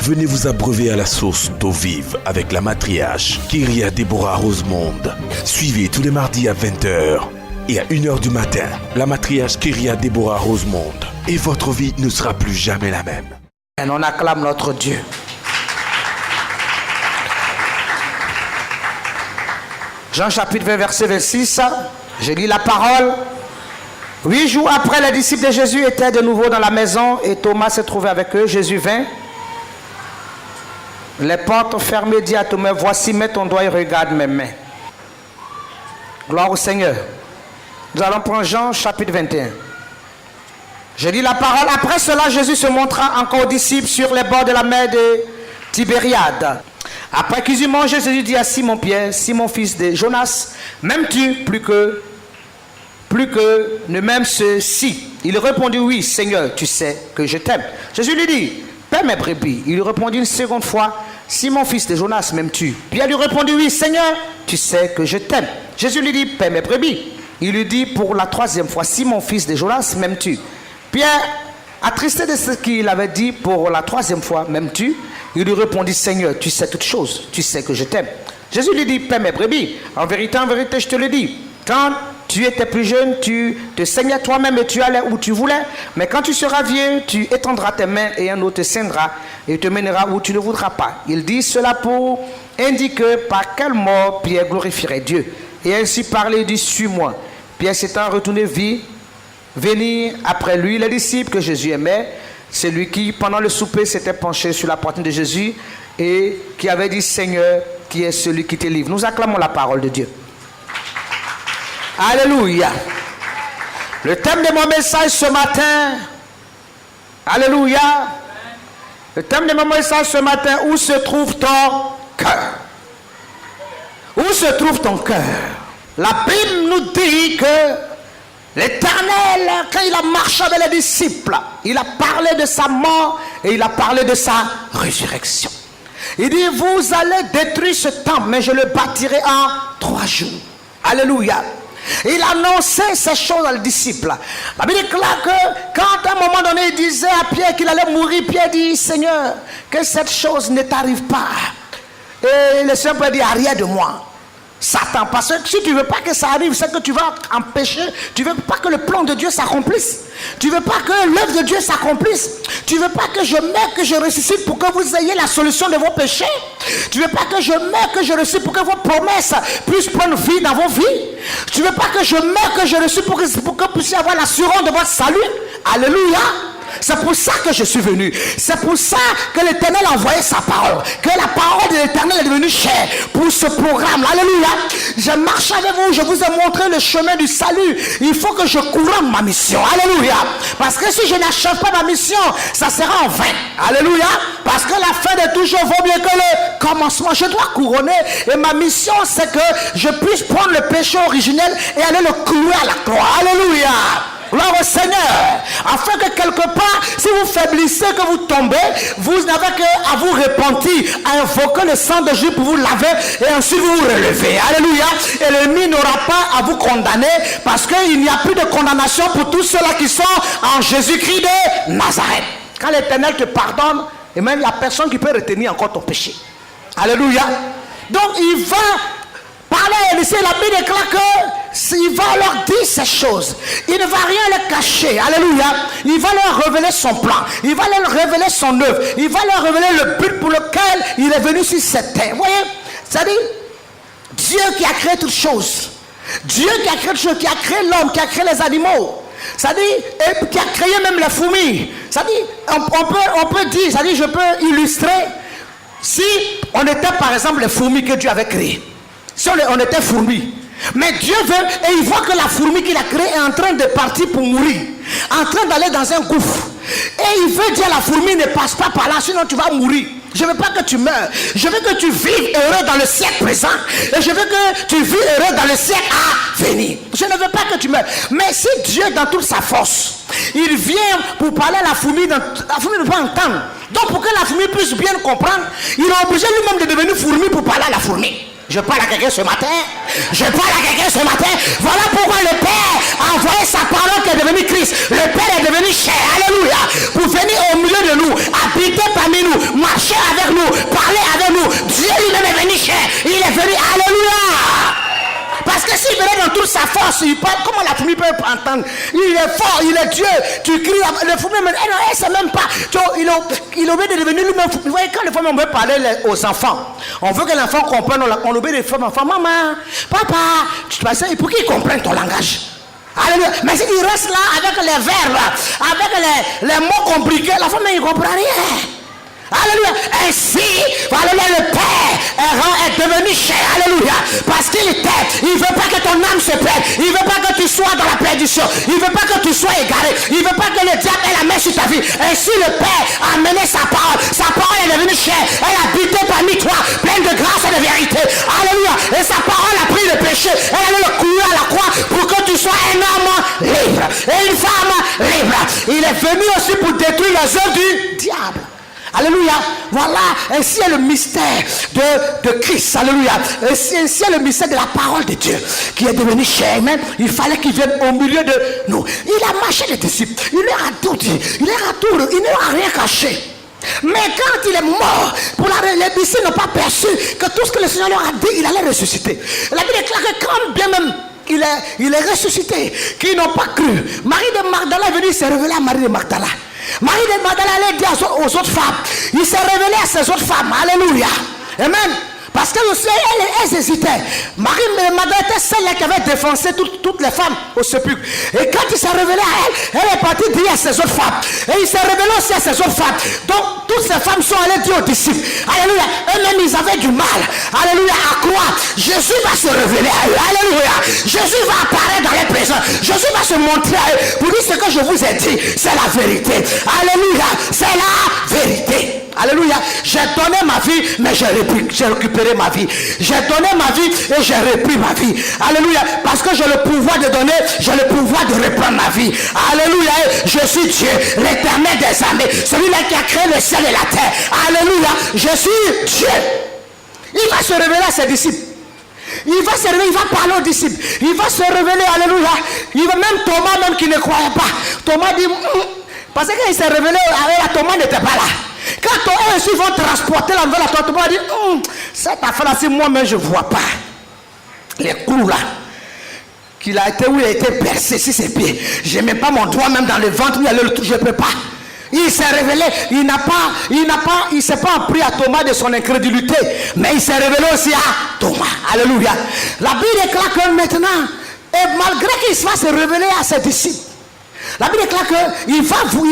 Venez vous abreuver à la source d'eau vive avec la matriarche Kyria Deborah Rosemonde. Suivez tous les mardis à 20h et à 1h du matin la matriarche Kyria Deborah Rosemonde. Et votre vie ne sera plus jamais la même. Et on acclame notre Dieu. Jean chapitre 20 verset 26, je lis la parole. 8 jours après, les disciples de Jésus étaient de nouveau dans la maison et Thomas se trouvait avec eux. Jésus vint, les portes fermées, dit à Thomas, voici, mets ton doigt et regarde mes mains. Gloire au Seigneur. Nous allons prendre Jean chapitre 21. Je lis la parole. Après cela, Jésus se montra encore aux disciples sur les bords de la mer de Tibériade. Après qu'ils eurent mangé, Jésus dit à Simon-Pierre, Simon fils de Jonas, m'aimes-tu plus que ne m'aime ceci? Il répondit, oui Seigneur, tu sais que je t'aime. Jésus lui dit, paie mes brebis. Il lui répondit une seconde fois, Simon fils de Jonas, m'aimes-tu? Pierre lui répondit, oui Seigneur, tu sais que je t'aime. Jésus lui dit, paie mes brebis. Il lui dit pour la troisième fois, Simon fils de Jonas, m'aimes-tu? Pierre, attristé de ce qu'il avait dit pour la troisième fois, m'aimes-tu? Il lui répondit, Seigneur, tu sais toutes choses, tu sais que je t'aime. Jésus lui dit, paie mes brebis. En vérité, je te le dis, quand tu étais plus jeune, tu te saignais toi-même et tu allais où tu voulais. Mais quand tu seras vieux, tu étendras tes mains et un autre te ceindra et te mènera où tu ne voudras pas. Il dit cela pour indiquer par quelle mort Pierre glorifierait Dieu. Et ainsi parler, il dit, suis-moi. Pierre s'étant retourné, vit venir après lui les disciples que Jésus aimait. Celui qui, pendant le souper, s'était penché sur la poitrine de Jésus et qui avait dit, Seigneur, qui est celui qui te livre. Nous acclamons la parole de Dieu. Alléluia. Le thème de mon message ce matin, alléluia. Le thème de mon message ce matin, où se trouve ton cœur? Où se trouve ton cœur? La Bible nous dit que l'Éternel, quand il a marché avec les disciples, il a parlé de sa mort et il a parlé de sa résurrection. Il dit, vous allez détruire ce temple, mais je le bâtirai en 3 jours. Alléluia. Il annonçait ces choses aux disciples. La Bible déclare que quand à un moment donné il disait à Pierre qu'il allait mourir, Pierre dit, Seigneur, que cette chose ne t'arrive pas. Et le Seigneur dit, arrière de moi, Satan, parce que si tu ne veux pas que ça arrive, c'est que tu vas empêcher, tu ne veux pas que le plan de Dieu s'accomplisse. Tu ne veux pas que l'œuvre de Dieu s'accomplisse. Tu ne veux pas que je meure, que je ressuscite pour que vous ayez la solution de vos péchés. Tu ne veux pas que je meure, que je ressuscite pour que vos promesses puissent prendre vie dans vos vies. Tu ne veux pas que je meure, que je ressuscite pour que vous puissiez avoir l'assurance de votre salut. Alléluia. C'est pour ça que je suis venu. C'est pour ça que l'Éternel a envoyé sa parole. Que la parole de l'Éternel est devenue chère pour ce programme. Alléluia. Je marche avec vous. Je vous ai montré le chemin du salut. Il faut que je couronne ma mission. Alléluia. Parce que si je n'achève pas ma mission, ça sera en vain. Alléluia. Parce que la fin de tout chose vaut mieux que le commencement. Je dois couronner. Et ma mission, c'est que je puisse prendre le péché originel et aller le clouer à la croix. Alléluia. Gloire au Seigneur, afin que quelque part, si vous faiblissez, que vous tombez, vous n'avez qu'à vous repentir, à invoquer le sang de Jésus pour vous laver et ensuite vous vous relevez. Alléluia. Et l'ennemi n'aura pas à vous condamner parce qu'il n'y a plus de condamnation pour tous ceux-là qui sont en Jésus-Christ de Nazareth. Quand l'Éternel te pardonne, et même il n'y a personne qui peut retenir encore ton péché. Alléluia. Donc il va parler à Élisée, la Bible déclare qu'il va leur dire ces choses. Il ne va rien leur cacher. Alléluia. Il va leur révéler son plan. Il va leur révéler son œuvre. Il va leur révéler le but pour lequel il est venu sur cette terre. Vous voyez, c'est-à-dire Dieu qui a créé toutes choses. Dieu qui a créé toutes choses, qui a créé l'homme, qui a créé les animaux. C'est-à-dire, et qui a créé même les fourmis. C'est-à-dire, on peut dire, c'est-à-dire, je peux illustrer si on était par exemple les fourmis que Dieu avait créées. Si on était fourmis. Mais Dieu veut, et il voit que la fourmi qu'il a créée est en train de partir pour mourir. En train d'aller dans un gouffre. Et il veut dire à la fourmi, ne passe pas par là, sinon tu vas mourir. Je ne veux pas que tu meurs. Je veux que tu vives heureux dans le siècle présent. Et je veux que tu vives heureux dans le siècle à venir. Je ne veux pas que tu meurs. Mais si Dieu, dans toute sa force, il vient pour parler à la fourmi, la fourmi ne peut pas entendre. Donc pour que la fourmi puisse bien comprendre, il est obligé lui-même de devenir fourmi pour parler à la fourmi. Je parle à quelqu'un ce matin. Je parle à quelqu'un ce matin. Voilà pourquoi le Père a envoyé sa parole qui est devenue Christ. Le Père est devenu chair. Alléluia. Pour venir au milieu de nous, habiter parmi nous, marcher il parle, comment la famille peut entendre? Il est fort, il est Dieu. Tu cries, le fou même, elle sait même pas. Il obéit de devenir lui-même fou. Vous voyez, quand les femmes, on veut parler aux enfants, on veut que l'enfant comprenne, on obéit des femmes, enfants, maman, papa, tu te passes, pour qu'ils comprennent ton langage. Alléluia. Mais si tu restes là avec les verbes, avec les mots compliqués, la femme ne comprend rien. Alléluia. Ainsi, alléluia, le Père est devenu cher. Alléluia. Parce qu'il t'aime. Il ne veut pas que ton âme se perde. Il ne veut pas que tu sois dans la perdition. Il ne veut pas que tu sois égaré. Il ne veut pas que le diable ait la main sur ta vie. Ainsi, le Père a amené sa parole. Sa parole est devenue chère. Elle a habité parmi toi, pleine de grâce et de vérité. Alléluia. Et sa parole a pris le péché. Elle allait le couler à la croix pour que tu sois un homme libre. Et une femme libre. Il est venu aussi pour détruire les œuvres du diable. Alléluia. Voilà, ainsi est le mystère de Christ. Alléluia. Ainsi est le mystère de la parole de Dieu qui est devenu chair. Même il fallait qu'il vienne au milieu de nous. Il a marché les disciples. Il leur a tout dit. Il leur a rien caché. Mais quand il est mort, les disciples n'ont pas perçu que tout ce que le Seigneur leur a dit, il allait ressusciter. La Bible déclare que quand bien même il est ressuscité, qu'ils n'ont pas cru. Marie de Magdala est venue se révéler à Marie de Magdala. Marie de Magdala allait dire aux autres femmes. Il s'est révélé à ces autres femmes. Alléluia. Amen. Parce que elles hésitaient. Marie de Magdala était celle qui avait défoncé toutes les femmes au sépulcre. Et quand il s'est révélé à elle est partie dire à ses autres femmes. Et il s'est révélé aussi à ses autres femmes. Donc toutes ces femmes sont allées dire aux disciples. Alléluia. Eux-mêmes ils avaient du mal. Alléluia. À croire. Jésus va se révéler à eux. Alléluia. Jésus va apparaître dans les présents. Jésus va se montrer à eux. Pour dire ce que je vous ai dit. C'est la vérité. Alléluia. C'est la vérité. Alléluia. J'ai donné ma vie, mais j'ai récupéré ma vie. J'ai donné ma vie et j'ai repris ma vie. Alléluia. Parce que j'ai le pouvoir de donner, j'ai le pouvoir de reprendre ma vie. Alléluia. Je suis Dieu, l'éternel des armées, celui-là qui a créé le ciel et la terre. Alléluia. Je suis Dieu. Il va se révéler à ses disciples. Il va se révéler, il va parler aux disciples. Il va se révéler, alléluia. Il va même Thomas, même qui ne croyait pas. Thomas dit, parce que quand il s'est révélé, Thomas n'était pas là. Quand eux aussi vont transporter la nouvelle à toi, Thomas dit, cette affaire-là, c'est moi-même, je ne vois pas. Les clous là, où il a été percé sur ses pieds. Je ne mets pas mon doigt même dans le ventre, je ne peux pas. Il s'est révélé, il ne s'est pas appris à Thomas de son incrédulité, mais il s'est révélé aussi à Thomas. Alléluia. La Bible déclare que maintenant, et malgré qu'il va se révéler à ses disciples, la Bible déclare qu'il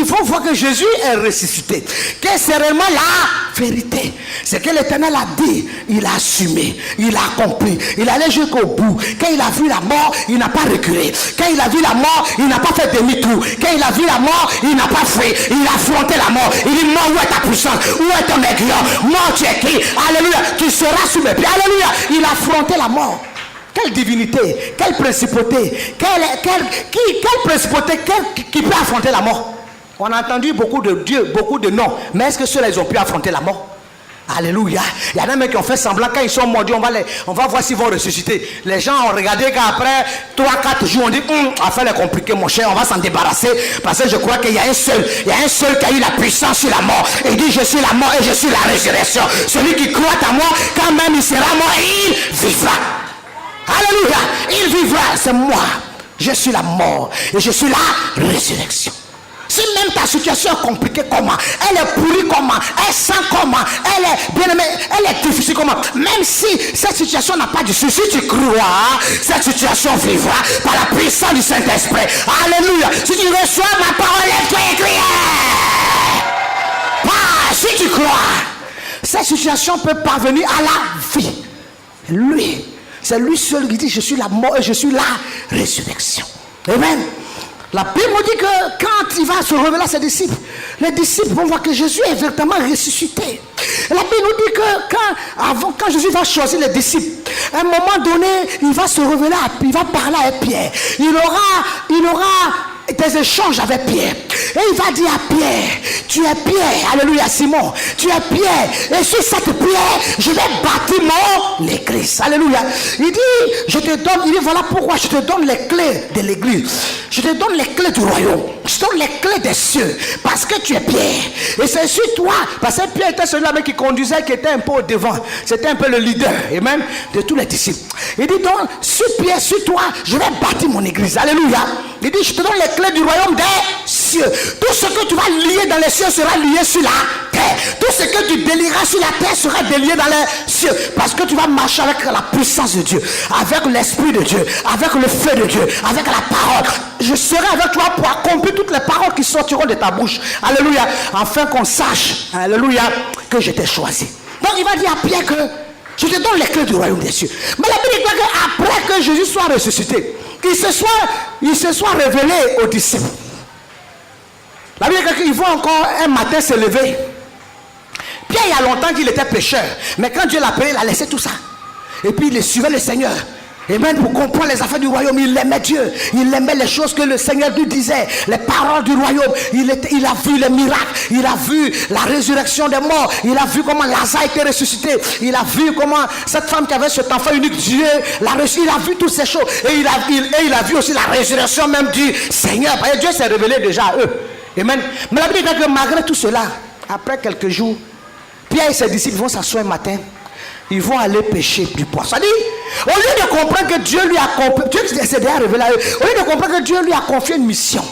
faut voir que Jésus est ressuscité. Que c'est réellement la vérité. C'est que l'Éternel a dit, il a assumé, il a accompli, il allait jusqu'au bout. Quand il a vu la mort, il n'a pas reculé. Quand il a vu la mort, il n'a pas fait demi-tour. Quand il a vu la mort, il n'a pas fui. Il a affronté la mort. Il dit, mort, où est ta puissance? Où est ton aiguillon? Mort, tu es qui? Alléluia, tu seras sous mes pieds. Alléluia, il a affronté la mort. Quelle divinité, quelle principauté, quelle principauté qui peut affronter la mort? On a entendu beaucoup de dieux, beaucoup de noms, mais est-ce que ceux-là ils ont pu affronter la mort? Alléluia. Il y en a même qui ont fait semblant, quand ils sont mordus, on va voir s'ils vont ressusciter. Les gens ont regardé qu'après 3-4 jours, on dit, affaire est compliquée mon cher, on va s'en débarrasser, parce que je crois qu'il y a un seul qui a eu la puissance sur la mort. Il dit, je suis la mort et je suis la résurrection. Celui qui croit à moi, quand même il sera mort et il vivra. Alléluia, il vivra, c'est moi. Je suis la mort et je suis la résurrection. Si même ta situation est compliquée comment, elle est pourrie comment, elle sent comment, elle est bien aimée, elle est difficile comment, même si cette situation n'a pas de souci, si tu crois, cette situation vivra par la puissance du Saint-Esprit. Alléluia. Si tu reçois ma parole, lève-toi et crie. Si tu crois, cette situation peut parvenir à la vie. Lui, c'est lui seul qui dit, je suis la mort et je suis la résurrection. Amen. La Bible nous dit que quand il va se révéler à ses disciples, les disciples vont voir que Jésus est véritablement ressuscité. La Bible nous dit que quand Jésus va choisir les disciples, à un moment donné, il va se révéler, il va parler avec Pierre. Il aura des échanges avec Pierre. Et il va dire à Pierre, tu es Pierre, alléluia Simon, tu es Pierre. Et sur cette pierre, je vais bâtir mon église. Alléluia. Il dit, voilà pourquoi je te donne les clés de l'église. Je te donne les clés du royaume. Je te donne les clés des cieux. Parce que tu es Pierre. Et c'est sur toi. Parce que Pierre était celui-là qui conduisait, qui était un peu au devant. C'était un peu le leader. Et même de tous les disciples. Il dit donc, sur Pierre, sur toi, je vais bâtir mon église. Alléluia. Il dit, je te donne les clés du royaume des cieux. Tout ce que tu vas lier dans les cieux sera lié sur la terre. Tout ce que tu délieras sur la terre sera délié dans les cieux. Parce que tu vas marcher avec la puissance de Dieu, avec l'esprit de Dieu, avec le feu de Dieu, avec la parole. Je serai avec toi pour accomplir toutes les paroles qui sortiront de ta bouche. Alléluia. Afin qu'on sache, alléluia, que je t'ai choisi. Donc il va dire à Pierre que je te donne les clés du royaume des cieux. Mais la Bible dit qu'après que Jésus soit ressuscité, il se soit révélé aux disciples. La Bible dit qu'ils vont encore un matin se lever. Pierre, il y a longtemps qu'il était pécheur. Mais quand Dieu l'a appelé, il a laissé tout ça. Et puis il suivait le Seigneur. Et même pour comprendre les affaires du royaume, il aimait Dieu. Il aimait les choses que le Seigneur lui disait. Les paroles du royaume. Il a vu les miracles. Il a vu la résurrection des morts. Il a vu comment Lazare était ressuscité. Il a vu comment cette femme qui avait cet enfant unique, Dieu l'a reçu. Il a vu toutes ces choses. Et il a vu aussi la résurrection même du Seigneur. Parce que Dieu s'est révélé déjà à eux. Amen. Mais la Bible dit que malgré tout cela, après quelques jours, Pierre et ses disciples vont s'asseoir un matin. Ils vont aller pêcher du poisson. C'est-à-dire, au lieu de comprendre que Dieu lui a confié, Dieu s'est déjà révélé à eux. Au lieu de comprendre que Dieu lui a confié une mission,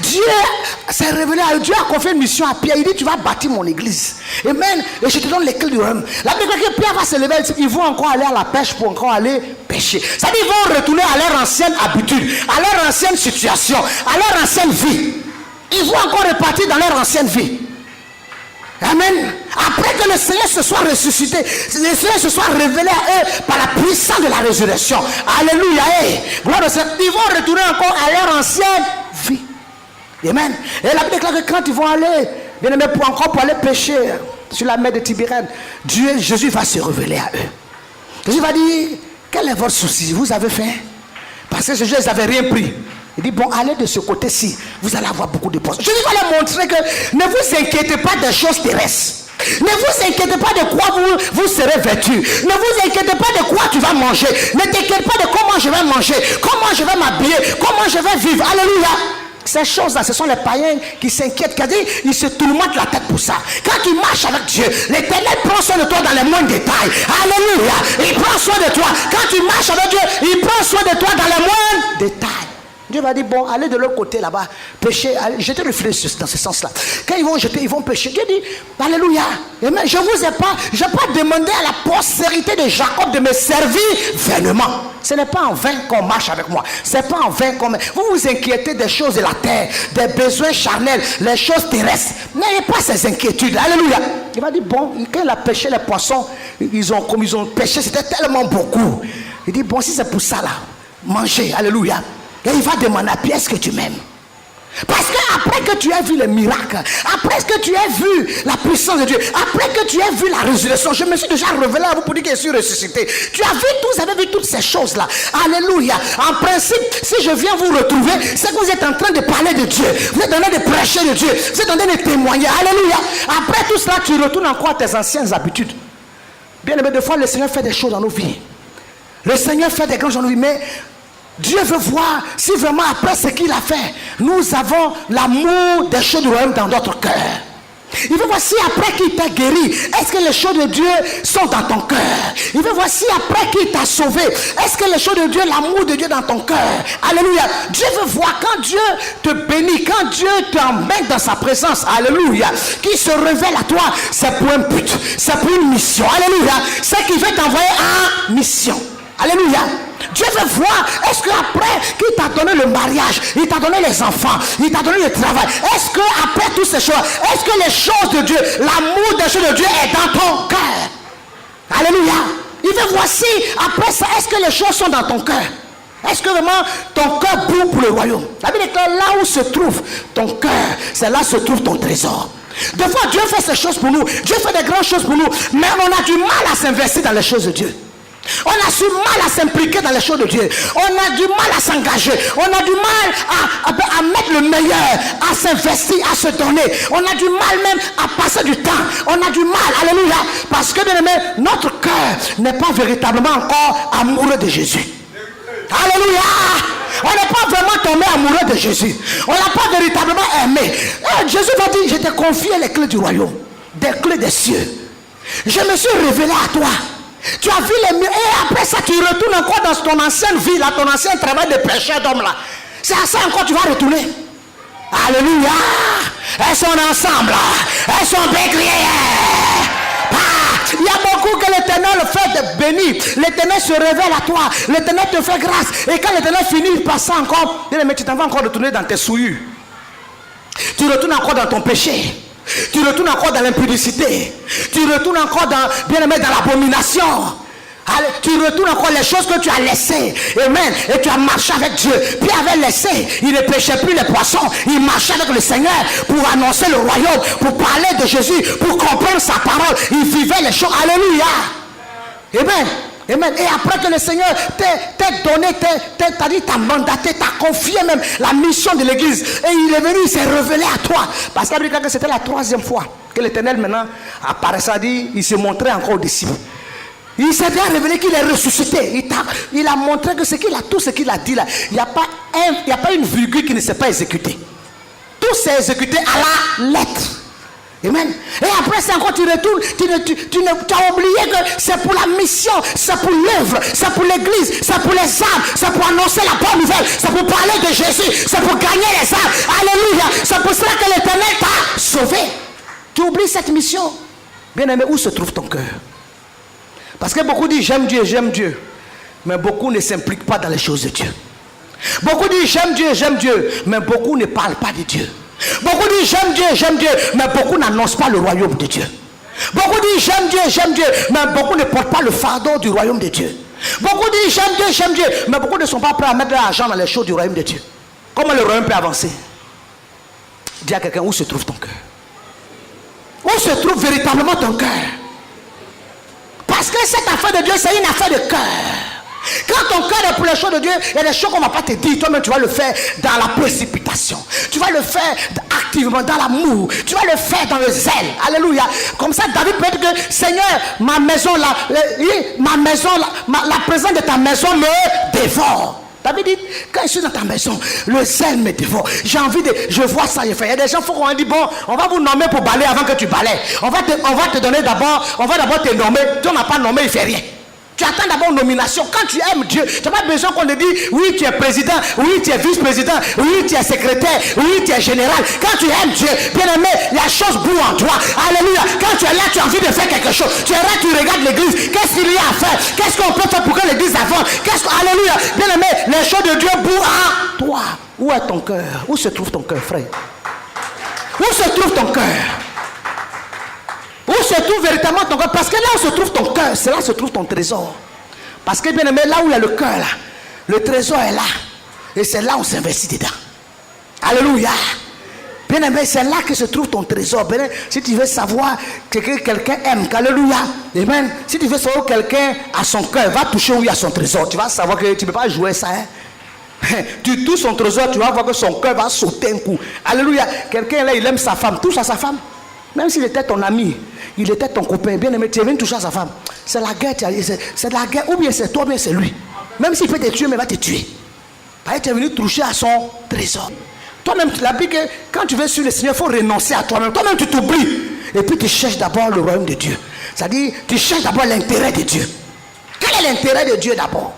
Dieu s'est révélé à eux. Dieu a confié une mission à Pierre. Il dit, tu vas bâtir mon église. Amen. Et je te donne les clés du royaume. La Bible dit que Pierre va se lever. Ils vont encore aller à la pêche pour encore aller pêcher. C'est-à-dire, ils vont retourner à leur ancienne habitude, à leur ancienne situation, à leur ancienne vie. Ils vont encore repartir dans leur ancienne vie. Amen. Après que le Seigneur se soit ressuscité, le Seigneur se soit révélé à eux par la puissance de la résurrection. Alléluia. Gloire au Seigneur. Ils vont retourner encore à leur ancienne vie. Amen. Et la Bible déclare que quand ils vont aller, bien aimé, pour aller pêcher sur la mer de Tibériade, Jésus va se révéler à eux. Jésus va dire, quel est votre souci? Vous avez faim? Parce que Jésus n'avait rien pris. Il dit, bon, allez de ce côté-ci, vous allez avoir beaucoup de poissons. Je vais leur montrer que ne vous inquiétez pas des choses terrestres. Ne vous inquiétez pas de quoi vous serez vêtus. Ne vous inquiétez pas de quoi tu vas manger. Ne t'inquiète pas de comment je vais manger, comment je vais m'habiller, comment je vais vivre. Alléluia. Ces choses-là, ce sont les païens qui s'inquiètent, car ils se tourmentent la tête pour ça. Quand tu marches avec Dieu, l'Éternel prend soin de toi dans les moindres détails. Alléluia. Il prend soin de toi. Quand tu marches avec Dieu, il prend soin de toi dans les moindres détails. Dieu va dire, bon, allez de l'autre côté là-bas, pêcher, jetez le filet dans ce sens-là. Quand ils vont jeter, ils vont pêcher. Dieu dit, alléluia. Amen. Je n'ai pas demandé à la postérité de Jacob de me servir vainement. Ce n'est pas en vain qu'on marche avec moi. Ce n'est pas en vain qu'on... Vous vous inquiétez des choses de la terre, des besoins charnels, les choses terrestres. N'ayez pas ces inquiétudes. Alléluia. Il va dire, bon, quand il a pêché les poissons, comme ils ont pêché, c'était tellement beaucoup. Il dit, bon, si c'est pour ça là, mangez. Alléluia. Et il va demander à Pierre, est-ce que tu m'aimes? Parce qu'après que tu as vu les miracles, après que tu as vu la puissance de Dieu, après que tu as vu la résurrection, je me suis déjà révélé à vous pour dire que je suis ressuscité. Tu as vu vous avez vu toutes ces choses-là. Alléluia. En principe, si je viens vous retrouver, c'est que vous êtes en train de parler de Dieu. Vous êtes en train de prêcher de Dieu. Vous êtes en train de témoigner. Alléluia. Après tout cela, tu retournes encore à tes anciennes habitudes. Bien aimé, des fois, le Seigneur fait des choses dans nos vies. Le Seigneur fait des grandes choses dans nos vies, mais Dieu veut voir si vraiment après ce qu'il a fait, nous avons l'amour des choses du royaume dans notre cœur. Il veut voir si après qu'il t'a guéri, est-ce que les choses de Dieu sont dans ton cœur. Il veut voir si après qu'il t'a sauvé, est-ce que les choses de Dieu, l'amour de Dieu dans ton cœur. Alléluia. Dieu veut voir quand Dieu te bénit, quand Dieu t'emmène dans sa présence. Alléluia. Qui se révèle à toi, c'est pour un but, c'est pour une mission. Alléluia. C'est qu'il veut t'envoyer en mission. Alléluia. Dieu veut voir, est-ce qu'après qu'il t'a donné le mariage, il t'a donné les enfants, il t'a donné le travail, est-ce qu'après toutes ces choses, est-ce que les choses de Dieu, l'amour des choses de Dieu est dans ton cœur? Alléluia. Il veut voir si après ça, est-ce que les choses sont dans ton cœur? Est-ce que vraiment ton cœur brûle pour le royaume? La Bible dit que là où se trouve ton cœur, c'est là où se trouve ton trésor. Des fois Dieu fait ces choses pour nous, Dieu fait des grandes choses pour nous, mais on a du mal à s'investir dans les choses de Dieu. On a du mal à s'impliquer dans les choses de Dieu. On a du mal à s'engager. On a du mal à mettre le meilleur, à s'investir, à se donner. On a du mal même à passer du temps. On a du mal, alléluia. Parce que, bien aimé, notre cœur n'est pas véritablement encore amoureux de Jésus. Alléluia. On n'est pas vraiment tombé amoureux de Jésus. On n'a pas véritablement aimé. Et Jésus va dire, je t'ai confié les clés du royaume, des clés des cieux. Je me suis révélé à toi. Tu as vu les murs. Et après ça, tu retournes encore dans ton ancienne vie, là, ton ancien travail de pécheur d'homme là. C'est à ça encore tu vas retourner. Alléluia. Elles sont ensemble. Elles sont bécrières. Il y a beaucoup que l'Éternel fait de bénir. L'Éternel se révèle à toi. L'Éternel te fait grâce. Et quand l'Éternel finit par ça encore, mais tu t'en vas encore retourner dans tes souillures. Tu retournes encore dans ton péché. Tu retournes encore dans l'impudicité. Tu retournes encore dans, bien aimé, dans l'abomination. Tu retournes encore les choses que tu as laissées. Amen. Et tu as marché avec Dieu. Pierre avait laissé. Il ne pêchait plus les poissons. Il marchait avec le Seigneur pour annoncer le royaume, pour parler de Jésus, pour comprendre sa parole. Il vivait les choses. Alléluia. Amen. Amen. Et après que le Seigneur t'a donné, t'a mandaté, t'a confié même la mission de l'église. Et il est venu, il s'est révélé à toi. Parce que c'était la 3e fois que l'Éternel maintenant apparaissait, il se montrait encore aux disciples. Il s'est bien révélé qu'il est ressuscité. Il a montré que tout ce qu'il a dit là, il n'y a pas une virgule qui ne s'est pas exécutée. Tout s'est exécuté à la lettre. Amen. Et après c'est encore tu retournes, tu as oublié que c'est pour la mission, c'est pour l'œuvre, c'est pour l'église, c'est pour les âmes, c'est pour annoncer la bonne nouvelle, c'est pour parler de Jésus, c'est pour gagner les âmes. Alléluia. C'est pour cela que l'Éternel t'a sauvé. Tu oublies cette mission. Bien aimé, où se trouve ton cœur? Parce que beaucoup disent j'aime Dieu, mais beaucoup ne s'impliquent pas dans les choses de Dieu. Beaucoup disent j'aime Dieu, mais beaucoup ne parlent pas de Dieu. Beaucoup disent j'aime Dieu, mais beaucoup n'annoncent pas le royaume de Dieu. Beaucoup disent j'aime Dieu, mais beaucoup ne portent pas le fardeau du royaume de Dieu. Beaucoup disent j'aime Dieu, mais beaucoup ne sont pas prêts à mettre de l'argent dans les choses du royaume de Dieu. Comment le royaume peut avancer? Dis à quelqu'un, où se trouve ton cœur? Où se trouve véritablement ton cœur? Parce que cette affaire de Dieu, c'est une affaire de cœur. Quand ton cœur est pour les choses de Dieu, il y a des choses qu'on ne va pas te dire. Toi-même, tu vas le faire dans la précipitation. Tu vas le faire activement dans l'amour. Tu vas le faire dans le zèle. Alléluia. Comme ça, David peut dire que Seigneur, ma maison, la présence de ta maison me dévore. David dit, quand je suis dans ta maison, le zèle me dévore. J'ai envie de, je vois ça, il y a des gens, il faut qu'on dit, bon, on va vous nommer pour balayer avant que tu balayes. On va te donner d'abord, on va d'abord te nommer. Tu n'as pas nommé, il ne fait rien. Tu attends d'abord une nomination. Quand tu aimes Dieu, tu n'as pas besoin qu'on te dise, oui, tu es président, oui, tu es vice-président, oui, tu es secrétaire, oui, tu es général. Quand tu aimes Dieu, bien aimé, la chose boue en toi. Alléluia. Quand tu es là, tu as envie de faire quelque chose. Tu es là, tu regardes l'église. Qu'est-ce qu'il y a à faire? Qu'est-ce qu'on peut faire pour que l'église avance? Alléluia. Bien aimé, les choses de Dieu bouent en toi. Où est ton cœur? Où se trouve ton cœur, frère? Où se trouve ton cœur? Où se trouve véritablement ton cœur? Parce que là où se trouve ton cœur, c'est là où se trouve ton trésor. Parce que bien aimé, là où il y a le cœur, là, le trésor est là. Et c'est là où on s'investit dedans. Alléluia. Bien aimé, c'est là que se trouve ton trésor. Bien, si tu veux savoir que quelqu'un aime, alléluia. Amen. Si tu veux savoir que quelqu'un a son cœur, va toucher où il y a son trésor. Tu vas savoir que tu ne peux pas jouer ça. Tu touches son trésor, tu vas voir que son cœur va sauter un coup. Alléluia. Quelqu'un là, il aime sa femme. Touche à sa femme. Même s'il était ton ami, il était ton copain, bien aimé, tu es venu toucher à sa femme. C'est la guerre, c'est la guerre, ou bien c'est toi, ou bien c'est lui. Même s'il peut te tuer, mais il va te tuer. Parce que tu es venu toucher à son trésor. Toi-même, tu l'as dit que quand tu veux suivre le Seigneur, il faut renoncer à toi-même. Toi-même, tu t'oublies. Et puis tu cherches d'abord le royaume de Dieu. C'est-à-dire, tu cherches d'abord l'intérêt de Dieu. Quel est l'intérêt de Dieu d'abord?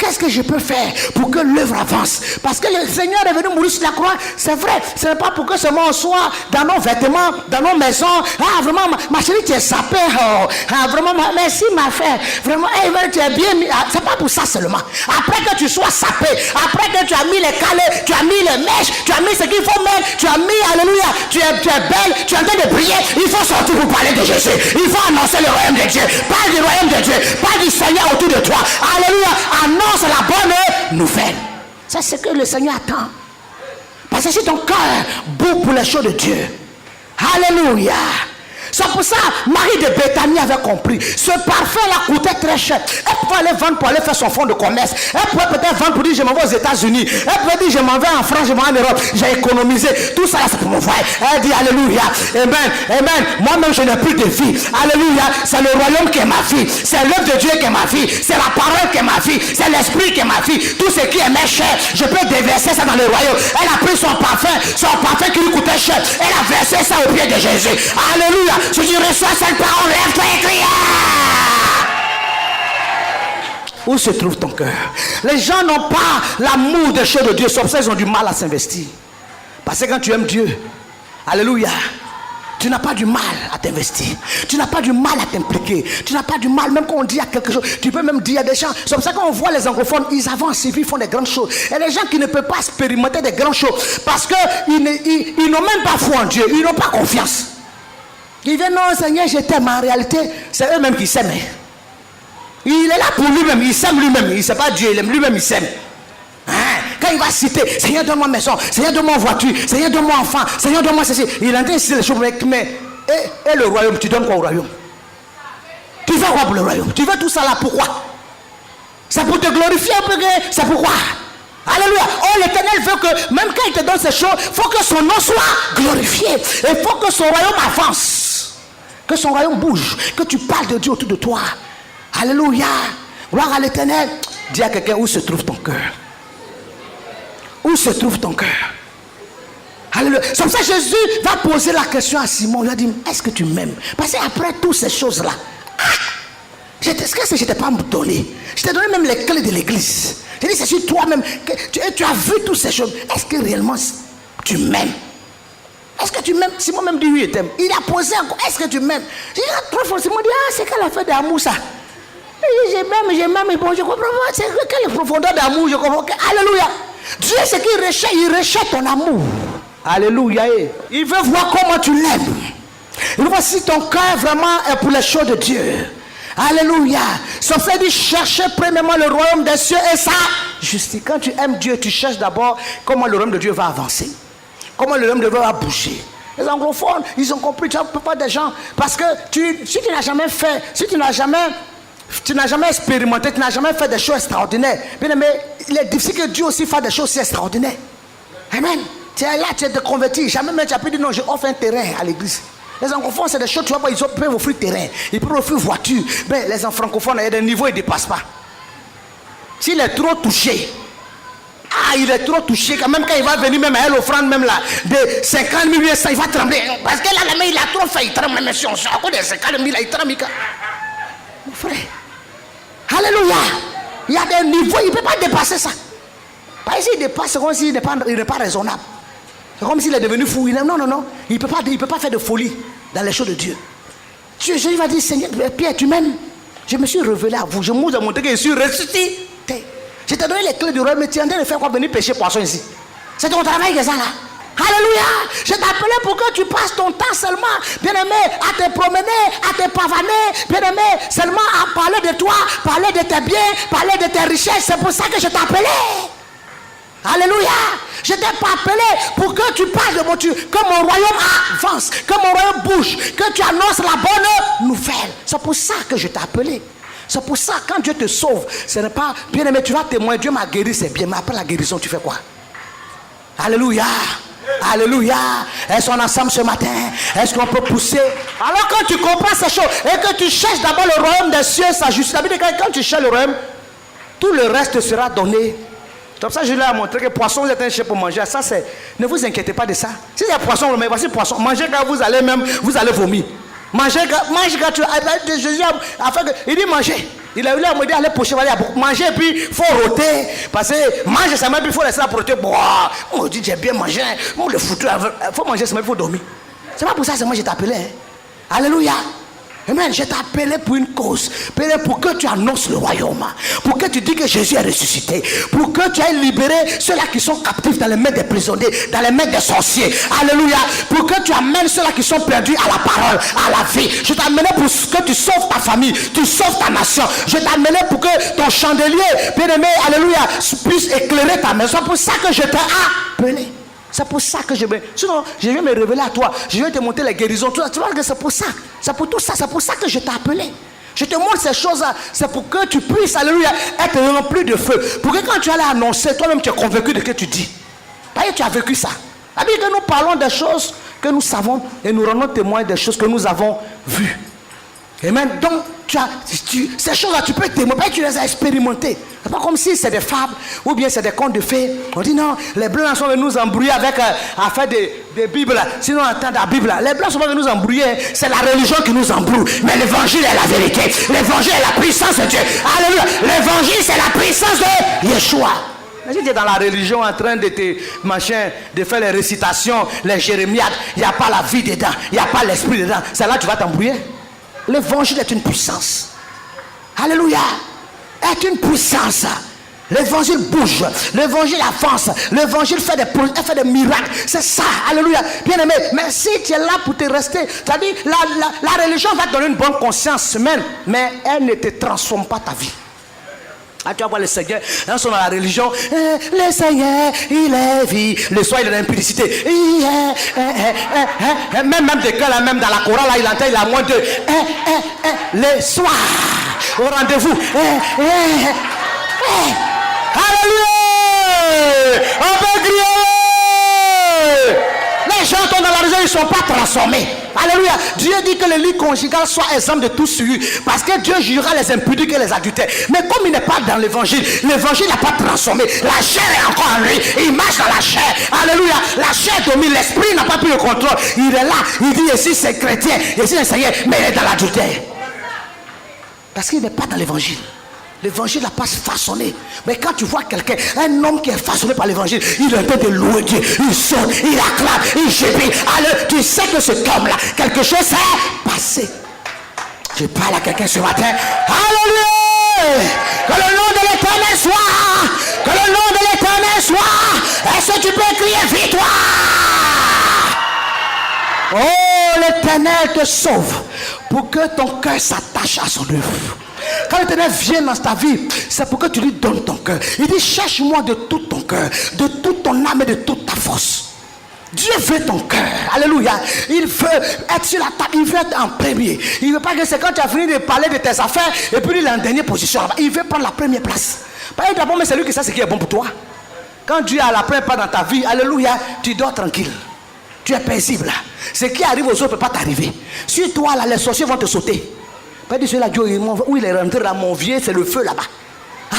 Qu'est-ce que je peux faire pour que l'œuvre avance? Parce que le Seigneur est venu mourir sur la croix. C'est vrai. Ce n'est pas pour que seulement on soit dans nos vêtements, dans nos maisons. Ah, vraiment, ma chérie, tu es sapée. Oh. Ah, vraiment, merci, ma frère. Vraiment, hey, tu es bien mis. Ah, c'est pas pour ça seulement. Après que tu sois sapé, après que tu as mis les calais, tu as mis les mèches, tu as mis ce qu'il faut mettre, tu as mis, alléluia, tu es belle, tu es en train de prier. Il faut sortir pour parler de Jésus. Il faut annoncer le royaume de Dieu. Parle du royaume de Dieu. Parle du Seigneur autour de toi. Alléluia. Annonce la bonne nouvelle. C'est ce que le Seigneur attend. Parce que si ton cœur bout pour les choses de Dieu, alléluia. C'est pour ça, Marie de Béthanie Dani avait compris. Ce parfum-là coûtait très cher. Elle pouvait aller vendre pour aller faire son fonds de commerce. Elle pouvait peut-être vendre pour dire je m'en vais aux États-Unis. Elle pouvait dire je m'en vais en France, je m'en vais en Europe. J'ai économisé. Tout ça, c'est pour me voir. Elle dit alléluia. Amen. Amen. Moi-même, je n'ai plus de vie. Alléluia. C'est le royaume qui est ma vie. C'est l'œuvre de Dieu qui est ma vie. C'est la parole qui est ma vie. C'est l'esprit qui est ma vie. Tout ce qui est mes cher, je peux déverser ça dans le royaume. Elle a pris son parfum qui lui coûtait cher. Elle a versé ça au pied de Jésus. Alléluia. Si tu reçois cette parole, lève-toi et crie. Où se trouve ton cœur? Les gens n'ont pas l'amour des choses de Dieu. Sauf ça, ils ont du mal à s'investir. Parce que quand tu aimes Dieu, alléluia, tu n'as pas du mal à t'investir. Tu n'as pas du mal à t'impliquer. Tu n'as pas du mal, même quand on dit à quelque chose, tu peux même dire à des gens. C'est comme ça qu'on voit les anglophones, ils avancent, ils font des grandes choses. Et les gens qui ne peuvent pas expérimenter des grandes choses, parce qu'ils n'ont même pas foi en Dieu, ils n'ont pas confiance. Ils viennent, non Seigneur, je t'aime. En réalité, c'est eux-mêmes qui s'aiment. Il est là pour lui-même, il s'aime lui-même. Il ne sait pas Dieu, il aime lui-même, il s'aime. Quand il va citer, Seigneur donne-moi maison, Seigneur donne-moi voiture, Seigneur donne-moi enfant, Seigneur donne-moi ceci. Il entend ici les choses, mais et le royaume, tu donnes quoi au royaume? Tu veux quoi pour le royaume? Tu veux tout ça là, pourquoi? C'est pour te glorifier, c'est pourquoi? Alléluia. Oh, l'Éternel veut que, même quand il te donne ces choses, il faut que son nom soit glorifié. Il faut que son royaume avance. Que son royaume bouge. Que tu parles de Dieu autour de toi. Alléluia. Gloire à l'Éternel. Dis à quelqu'un, où se trouve ton cœur? Où se trouve ton cœur? Alléluia. C'est comme ça que Jésus va poser la question à Simon. Il va dire, est-ce que tu m'aimes? Parce qu'après toutes ces choses-là, est-ce que je t'ai pas donné? Je t'ai donné même les clés de l'église. J'ai dit, c'est sur toi-même. Tu as vu toutes ces choses. Est-ce que réellement tu m'aimes? Est-ce que tu m'aimes? Simon même dit oui, il t'aime. Il a posé encore, est-ce que tu m'aimes? J'ai dit, trop fort. Simon dit, c'est quelle affaire d'amour ça? Je m'aime, bon, je comprends pas. C'est quelle profondeur d'amour, je comprends. Alléluia. Dieu, c'est qu'il rejette ton amour. Alléluia. Il veut voir comment tu l'aimes. Il voit si ton cœur vraiment est pour les choses de Dieu. Alléluia. Ça fait dit chercher premièrement le royaume des cieux et ça justice. Quand tu aimes Dieu, tu cherches d'abord comment le royaume de Dieu va avancer. Comment le royaume de Dieu va bouger. Les anglophones, ils ont compris. Tu ne peux pas des gens. Parce que si tu n'as jamais fait, si tu n'as jamais expérimenté, tu n'as jamais fait des choses extraordinaires. Bien aimé, il est difficile que Dieu aussi fasse des choses aussi extraordinaires. Amen. Tu es là, tu es converti. Jamais même tu as pu dire non, je offre un terrain à l'église. Les anglophones, c'est des choses, tu vois pas, ils peuvent offrir terrain, ils peuvent offrir voiture. Mais les francophones, il y a des niveaux, ils ne dépassent pas. S'il est trop touché, il est trop touché, quand même quand il va venir, même à l'offrande, même là, de 50 000, il va trembler. Parce que là, la main, il a trop fait, il tremble, même si on sort à cause de 50 000, il tremble. Mon frère, alléluia, il y a des niveaux, il ne peut pas dépasser ça. Pas ici, il dépasse, c'est comme s'il n'est pas raisonnable. C'est comme s'il est devenu fou. Non, il ne peut pas faire de folie dans les choses de Dieu. Jésus va dire, Seigneur, Pierre, tu m'aimes? Je me suis révélé à vous. Je vous ai montré que je suis ressuscité. Je t'ai donné les clés du royaume, mais tu es en train de faire quoi? Venir pêcher poisson ici. C'est ton travail que ça là. Alléluia. Je t'appelais pour que tu passes ton temps seulement, bien aimé, à te promener, à te pavaner, bien aimé, seulement à parler de toi, parler de tes biens, parler de tes richesses. C'est pour ça que je t'appelais. Alléluia. Je t'ai pas appelé pour que tu parles de mon Dieu, que mon royaume avance, que mon royaume bouge, que tu annonces la bonne nouvelle. C'est pour ça que je t'ai appelé. C'est pour ça quand Dieu te sauve, ce n'est pas bien aimé, tu vas témoigner, Dieu m'a guéri, c'est bien, mais après la guérison, tu fais quoi? Alléluia. Alléluia. Est-ce qu'on est ensemble ce matin? Est-ce qu'on peut pousser? Alors quand tu comprends ces choses et que tu cherches d'abord le royaume des cieux, ça justifie. Quand tu cherches le royaume, tout le reste sera donné. Comme ça, je lui ai montré que poisson, vous êtes un chef pour manger. Ça, c'est. Ne vous inquiétez pas de ça. Si il y a poisson, mais voici poisson. Mangez quand vous allez vomir. Mangez quand tu. Jésus a fait que. Il dit manger. Il a eu là, il dit allez pocher, manger, et puis il faut rôter. Parce que manger, ça m'a dit il faut laisser la rôter. On dit j'ai bien mangé. Le foutu, il faut manger, ça m'a dit il faut dormir. C'est pas pour ça que moi je t'appelais. Hein. Alléluia. Amen. Je t'ai appelé pour une cause. Pour que tu annonces le royaume. Pour que tu dis que Jésus est ressuscité. Pour que tu ailles libérer ceux-là qui sont captifs dans les mains des prisonniers, dans les mains des sorciers. Alléluia. Pour que tu amènes ceux-là qui sont perdus à la parole, à la vie. Je t'ai amené pour que tu sauves ta famille, tu sauves ta nation. Je t'ai amené pour que ton chandelier, bien aimé, alléluia, puisse éclairer ta maison. C'est pour ça que je t'ai appelé. C'est pour ça que sinon, je vais me révéler à toi. Je vais te montrer les guérisons. Tu vois que c'est pour ça. C'est pour tout ça. C'est pour ça que je t'ai appelé. Je te montre ces choses-là. C'est pour que tu puisses, alléluia, être rempli de feu. Pour que quand tu allais annoncer, toi-même tu es convaincu de ce que tu dis. Parce que tu as vécu ça. C'est-à-dire que nous parlons des choses que nous savons et nous rendons témoin des choses que nous avons vues. Amen. Donc, ces choses-là, tu peux témoigner, tu les as expérimentées. C'est pas comme si c'est des fables ou bien c'est des contes de fées. On dit non, les blancs sont venus nous embrouiller avec à faire des Bibles. Sinon, on entend la Bible. Les blancs sont venus nous embrouiller. C'est la religion qui nous embrouille. Mais l'évangile est la vérité. L'évangile est la puissance de Dieu. Alléluia. L'évangile, c'est la puissance de Yeshua. Mais si tu es dans la religion en train de de faire les récitations, les jérémiades, il n'y a pas la vie dedans, il n'y a pas l'esprit dedans. C'est là que tu vas t'embrouiller. L'évangile est une puissance. Alléluia. Est une puissance. L'évangile bouge. L'évangile avance. L'évangile fait des miracles. C'est ça. Alléluia. Bien aimé. Mais si tu es là pour te rester, c'est-à-dire la religion va te donner une bonne conscience, mais elle ne te transforme pas ta vie. Ah, tu vas voir le Seigneur, ils sont dans la religion. Le Seigneur, il est vie. Le soir, il est dans l'impudicité. Même des cœurs, là, même dans la chorale, là, il entend, il a moins de. Le soir, au rendez-vous. Alléluia! On peut crier! Les gens sont dans la religion, ils ne sont pas transformés. Alléluia. Dieu dit que le lit conjugal soit exempt de tout souillure. Parce que Dieu jugera les impudiques et les adultères. Mais comme il n'est pas dans l'évangile n'a pas transformé. La chair est encore en lui. Il marche dans la chair. Alléluia. La chair domine. L'esprit n'a pas pris le contrôle. Il est là. Il dit ici c'est chrétien. Ici c'est Seigneur. Mais il est dans l'adultère. Parce qu'il n'est pas dans l'évangile. L'évangile n'a pas façonné. Mais quand tu vois quelqu'un, un homme qui est façonné par l'évangile, il est en train de louer Dieu, il saute, il acclame, il gémit. Alors tu sais que cet homme-là, quelque chose s'est passé. Je parle à quelqu'un ce matin. Alléluia! Que le nom de l'Éternel soit. Que le nom de l'Éternel soit. Est-ce que tu peux crier victoire? Oh, l'Éternel te sauve pour que ton cœur s'attache à son œuvre. Quand l'Éternel vient dans ta vie, c'est pour que tu lui donnes ton cœur. Il dit cherche-moi de tout ton cœur, de toute ton âme et de toute ta force. Dieu veut ton cœur. Alléluia. Il veut être sur la table. Il veut être en premier. Il ne veut pas que c'est quand tu as fini de parler de tes affaires et puis il est en dernière position. Il veut prendre la première place. Par exemple, mais c'est lui qui sait ce qui est bon pour toi. Quand Dieu a la première place dans ta vie, alléluia, tu dors tranquille. Tu es paisible. Ce qui arrive aux autres ne peut pas t'arriver. Sur toi, là, les sorciers vont te sauter. Pas dit celui-là, où il est rentré là, mon vieux, c'est le feu là-bas.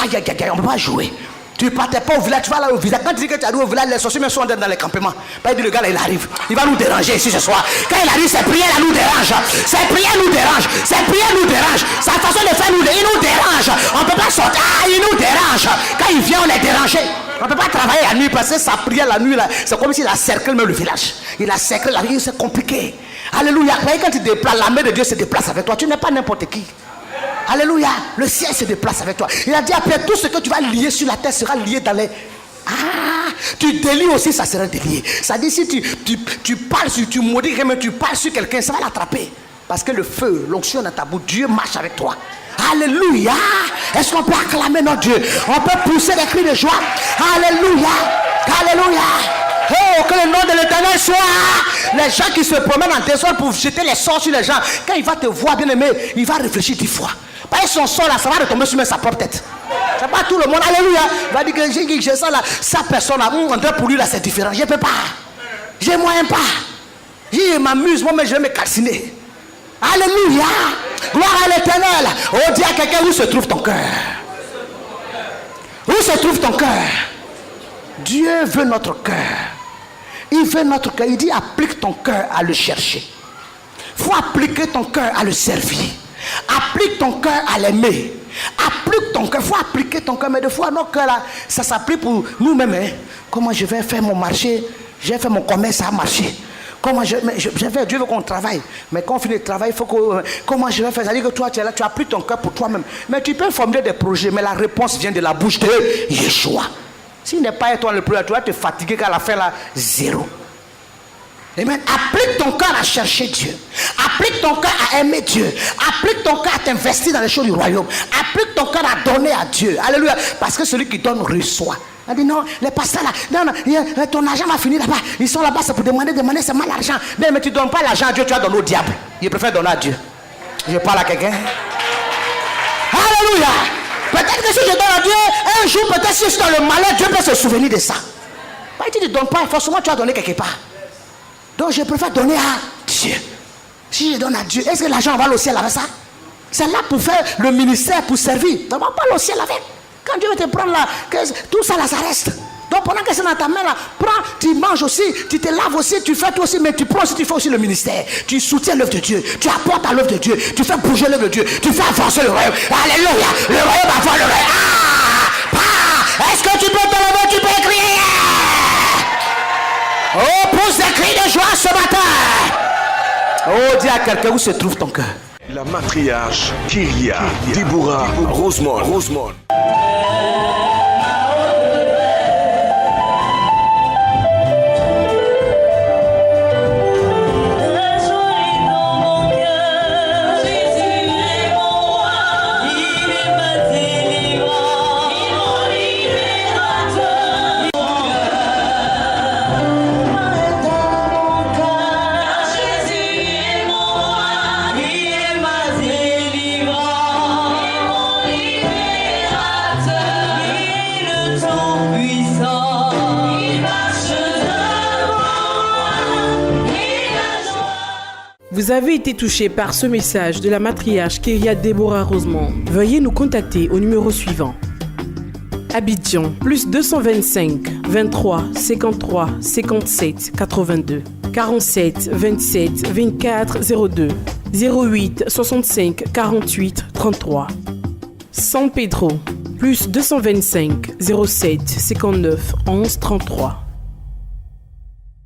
Aïe, aïe, aïe, on ne peut pas jouer. Tu ne partais pas au village, tu vas là au village. Quand tu dis que tu arrives au village, les sorciers sont dans les campements. Pas dit le gars là, il arrive. Il va nous déranger ici ce soir. Quand il arrive, ses prières là nous dérangent. Ses prières nous dérangent. Ses prières nous dérangent. Sa façon de faire il nous dérange. On ne peut pas sortir. Ah, il nous dérange. Quand il vient, on est dérangé. On ne peut pas travailler la nuit parce que sa prière la nuit là, c'est comme s'il a cerclé même le village. Il a cerclé la nuit, c'est compliqué. Alléluia. Quand tu te déplaces, la main de Dieu se déplace avec toi. Tu n'es pas n'importe qui. Alléluia. Le ciel se déplace avec toi. Il a dit après tout ce que tu vas lier sur la terre sera lié dans les. Ah, tu délies aussi, ça sera délié. Ça dit si tu parles sur, tu maudis quelqu'un, tu parles sur quelqu'un, ça va l'attraper. Parce que le feu, l'onction dans ta bouche, Dieu marche avec toi. Alléluia. Est-ce qu'on peut acclamer notre Dieu? On peut pousser des cris de joie. Alléluia. Alléluia. Oh, que le nom de l'Éternel soit. Les gens qui se promènent en désordre pour jeter les sorts sur les gens, quand il va te voir, bien aimé, il va réfléchir 10 fois. Parce que son sort là, ça va retomber sur sa propre tête. C'est pas tout le monde. Alléluia. Il va dire que j'ai ça là, sa personne là, on dirait pour lui là, c'est différent. Je ne peux pas. Je moyen pas. Je m'amuse, moi, mais je vais me calciner. Alléluia. Gloire à l'Éternel. Oh, dis à quelqu'un où se trouve ton cœur. Où se trouve ton cœur? Dieu veut notre cœur. Il veut notre cœur. Il dit applique ton cœur à le chercher. Il faut appliquer ton cœur à le servir. Applique ton cœur à l'aimer. Applique ton cœur. Il faut appliquer ton cœur. Mais des fois, nos cœurs là, ça s'applique pour nous-mêmes. Hein. Comment je vais faire mon marché? Je vais faire mon commerce, ça a marché. Comment je vais, Dieu veut qu'on travaille. Mais quand on finit le travail, il faut que. Comment je vais faire? C'est-à-dire que toi, tu es là, tu appliques ton cœur pour toi-même. Mais tu peux formuler des projets, mais la réponse vient de la bouche de Yeshua. S'il n'est pas toi le projet, tu vas te fatiguer qu'à la fin, là, zéro. Amen. Applique ton cœur à chercher Dieu. Applique ton cœur à aimer Dieu. Applique ton cœur à t'investir dans les choses du royaume. Applique ton cœur à donner à Dieu. Alléluia. Parce que celui qui donne reçoit. Elle dit non, les pasteurs là, non, ton argent va finir là-bas. Ils sont là-bas, c'est pour demander seulement l'argent. Mais tu ne donnes pas l'argent à Dieu, tu vas donner au diable. Je préfère donner à Dieu. Je parle à quelqu'un. Alléluia. Peut-être que si je donne à Dieu, un jour, peut-être si je suis dans le malheur, Dieu peut se souvenir de ça. Mais tu ne donnes pas, forcément tu vas donner quelque part. Donc je préfère donner à Dieu. Si je donne à Dieu, est-ce que l'argent va au ciel avec ça? C'est là pour faire le ministère, pour servir. Tu ne vas pas au ciel avec. Quand Dieu veut te prendre là, tout ça là, ça reste. Donc pendant que c'est dans ta main là, prends, tu manges aussi, tu te laves aussi, tu fais tout aussi, mais tu prends aussi, tu fais aussi le ministère. Tu soutiens l'œuvre de Dieu, tu apportes à l'œuvre de Dieu, tu fais bouger l'œuvre de Dieu, tu fais avancer le royaume. Alléluia, le royaume avance le royaume. Est-ce que tu peux te lever, tu peux crier? Oh, pousse des cris de joie ce matin. Oh, dis à quelqu'un où se trouve ton cœur. La matriarche Kyria Deborah Rosemond. Vous avez été touché par ce message de la matriarche Kyria Deborah Rosemond. Veuillez nous contacter au numéro suivant. Abidjan, plus 225 23 53 57 82 47 27 24 02 08 65 48 33. San Pedro, plus 225 07 59 11 33